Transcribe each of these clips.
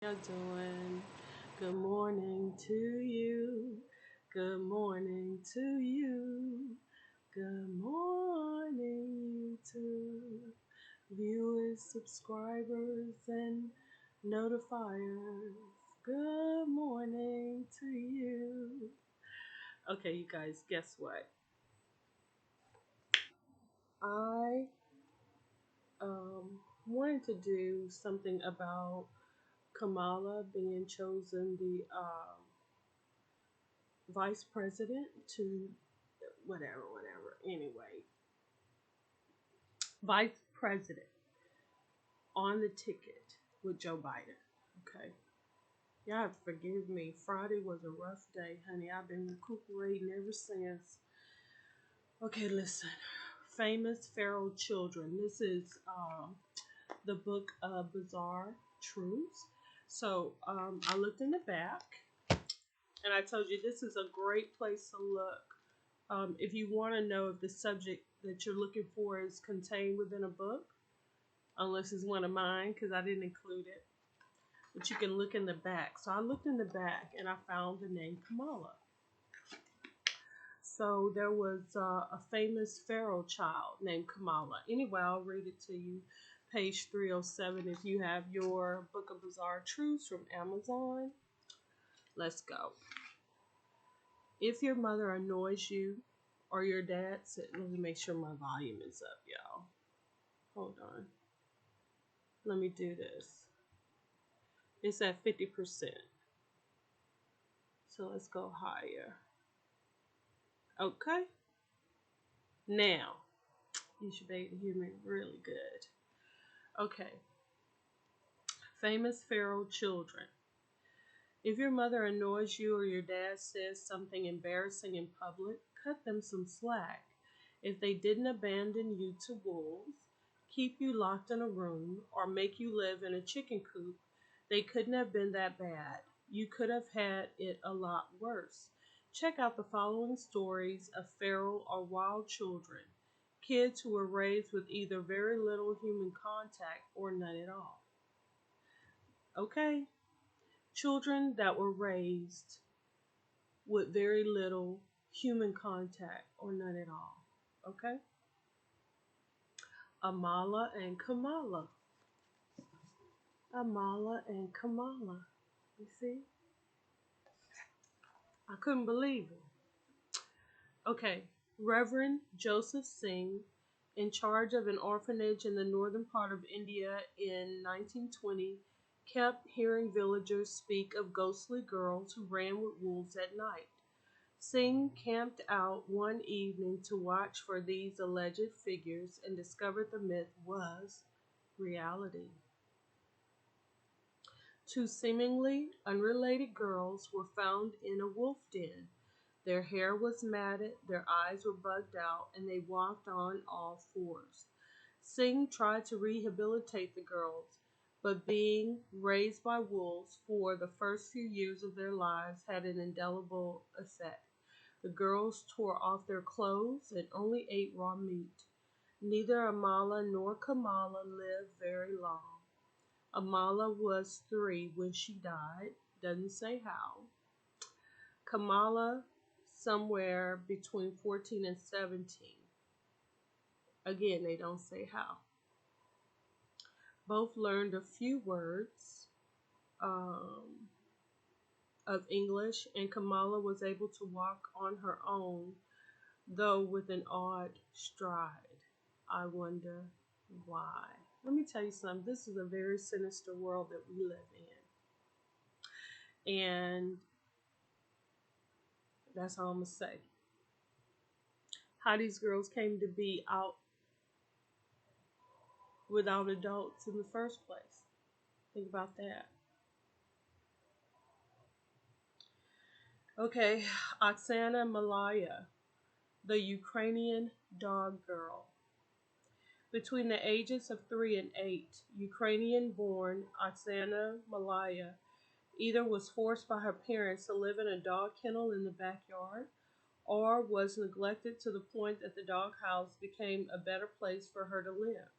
Y'all doing? Good morning to you. Good morning to you. Good morning, YouTube. Viewers, subscribers, and notifiers. Good morning to you. Okay, you guys, guess what? I wanted to do something about Kamala being chosen the vice president to whatever. Anyway, vice president on the ticket with Joe Biden. Okay. Y'all have to forgive me. Friday was a rough day, honey. I've been recuperating ever since. Okay, listen. Famous Feral Children. This is the book of Bizarre Truths. So I looked in the back and I told you this is a great place to look if you want to know if the subject that you're looking for is contained within a book, unless it's one of mine because I didn't include it. But you can look in the back. So I looked in the back and I found the name Kamala. So there was a famous pharaoh child named Kamala. Anyway, I'll read it to you. Page 307 if you have your Book of Bizarre Truths from Amazon. Let's go. If your mother annoys you or your dad, let me make sure my volume is up, y'all. Hold on. Let me do this. It's at 50%. So let's go higher. Okay. Now, you should be able to hear me really good. Okay. Famous feral children. If your mother annoys you or your dad says something embarrassing in public, cut them some slack. If they didn't abandon you to wolves, keep you locked in a room, or make you live in a chicken coop, they couldn't have been that bad. You could have had it a lot worse. Check out the following stories of feral or wild children, kids who were raised with either very little human contact or none at all. Okay? Children that were raised with very little human contact or none at all. Okay? Amala and Kamala. Amala and Kamala. You see? I couldn't believe it. Okay. Reverend Joseph Singh, in charge of an orphanage in the northern part of India in 1920, kept hearing villagers speak of ghostly girls who ran with wolves at night. Singh camped out one evening to watch for these alleged figures and discovered the myth was reality. Two seemingly unrelated girls were found in a wolf den. Their hair was matted, their eyes were bugged out, and they walked on all fours. Singh tried to rehabilitate the girls, but being raised by wolves for the first few years of their lives had an indelible effect. The girls tore off their clothes and only ate raw meat. Neither Amala nor Kamala lived very long. Amala was 3 when she died, doesn't say how. Kamala, somewhere between 14 and 17. Again, they don't say how. Both learned a few words of English, and Kamala was able to walk on her own, though with an odd stride. I wonder why. Let me tell you something. This is a very sinister world that we live in. And that's all I'm going to say. How these girls came to be out without adults in the first place. Think about that. Okay, Oxana Malaya, the Ukrainian dog girl. Between the ages of 3 and 8, Ukrainian-born Oksana Malaya either was forced by her parents to live in a dog kennel in the backyard or was neglected to the point that the doghouse became a better place for her to live.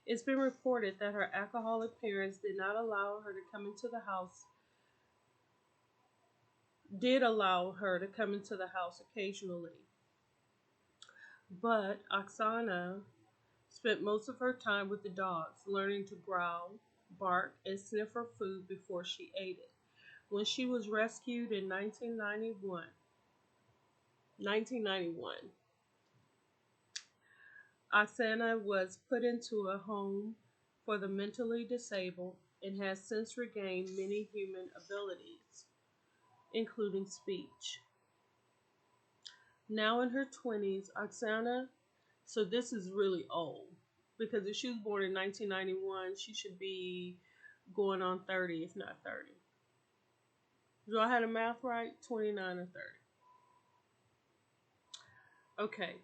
It's been reported that her alcoholic parents did not allow her to come into the house, did allow her to come into the house occasionally. But Oxana spent most of her time with the dogs, learning to growl, bark, and sniff her food before she ate it. When she was rescued in 1991, Oxana was put into a home for the mentally disabled and has since regained many human abilities, including speech. Now in her 20s, Oksana, so this is really old because if she was born in 1991, she should be going on 30, if not 30. Do I have the math right? 29 or 30. Okay.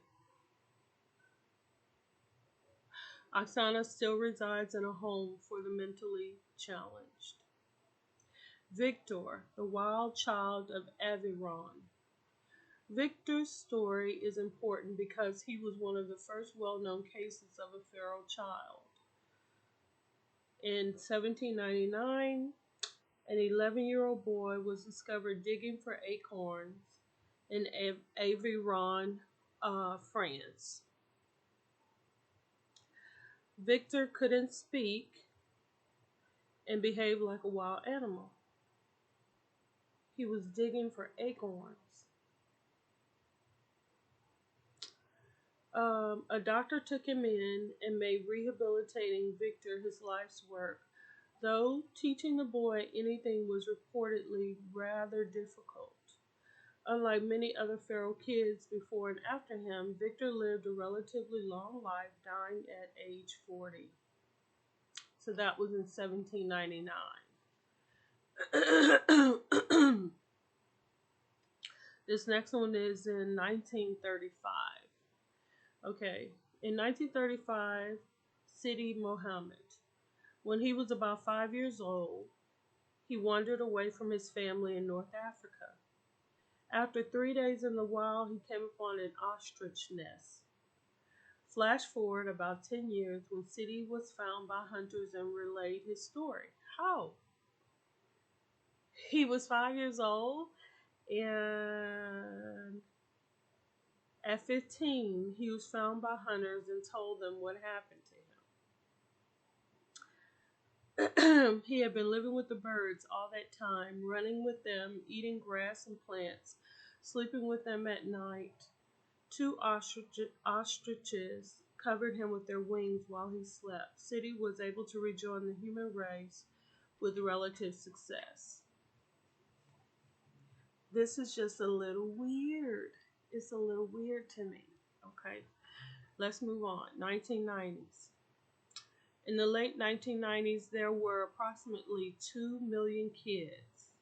Oksana still resides in a home for the mentally challenged. Victor, the wild child of Aviron. Victor's story is important because he was one of the first well-known cases of a feral child. In 1799, an 11-year-old boy was discovered digging for acorns in Aveyron, France. Victor couldn't speak and behaved like a wild animal. He was digging for acorns. A doctor took him in and made rehabilitating Victor his life's work, though teaching the boy anything was reportedly rather difficult. Unlike many other feral kids before and after him, Victor lived a relatively long life, dying at age 40. So that was in 1799. This next one is in 1935. Okay, in 1935, Sidi Mohammed. When he was about 5 years old, he wandered away from his family in North Africa. After 3 days in the wild, he came upon an ostrich nest. Flash forward about 10 years when Sidi was found by hunters and relayed his story. How? He was 5 years old, and at 15, he was found by hunters and told them what happened to him. He had been living with the birds all that time, running with them, eating grass and plants, sleeping with them at night. Two ostriches covered him with their wings while he slept. Sidi was able to rejoin the human race with relative success. This is just a little weird. It's a little weird to me. Okay, let's move on. 1990s. In the late 1990s, there were approximately 2 million kids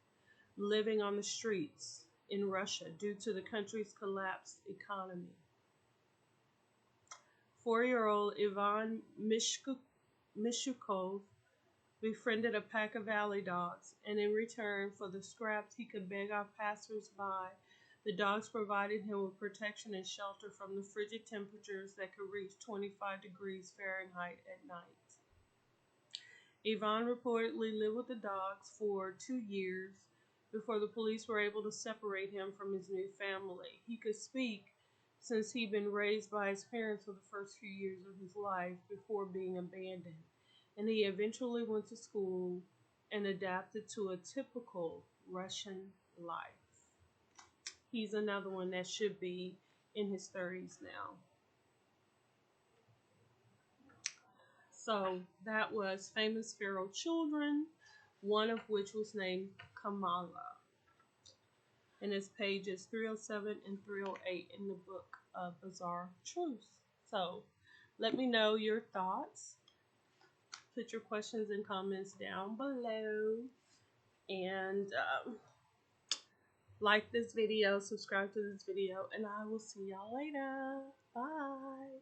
living on the streets in Russia due to the country's collapsed economy. 4-year-old Ivan Mishukov befriended a pack of alley dogs, and in return for the scraps he could beg off passers-by, the dogs provided him with protection and shelter from the frigid temperatures that could reach 25 degrees Fahrenheit at night. Ivan reportedly lived with the dogs for 2 years before the police were able to separate him from his new family. He could speak since he'd been raised by his parents for the first few years of his life before being abandoned, and he eventually went to school and adapted to a typical Russian life. He's another one that should be in his 30s now. So that was famous feral children, one of which was named Kamala. And it's pages 307 and 308 in the book of Bizarre Truths. So let me know your thoughts. Put your questions and comments down below. And like this video, subscribe to this video, and I will see y'all later. Bye.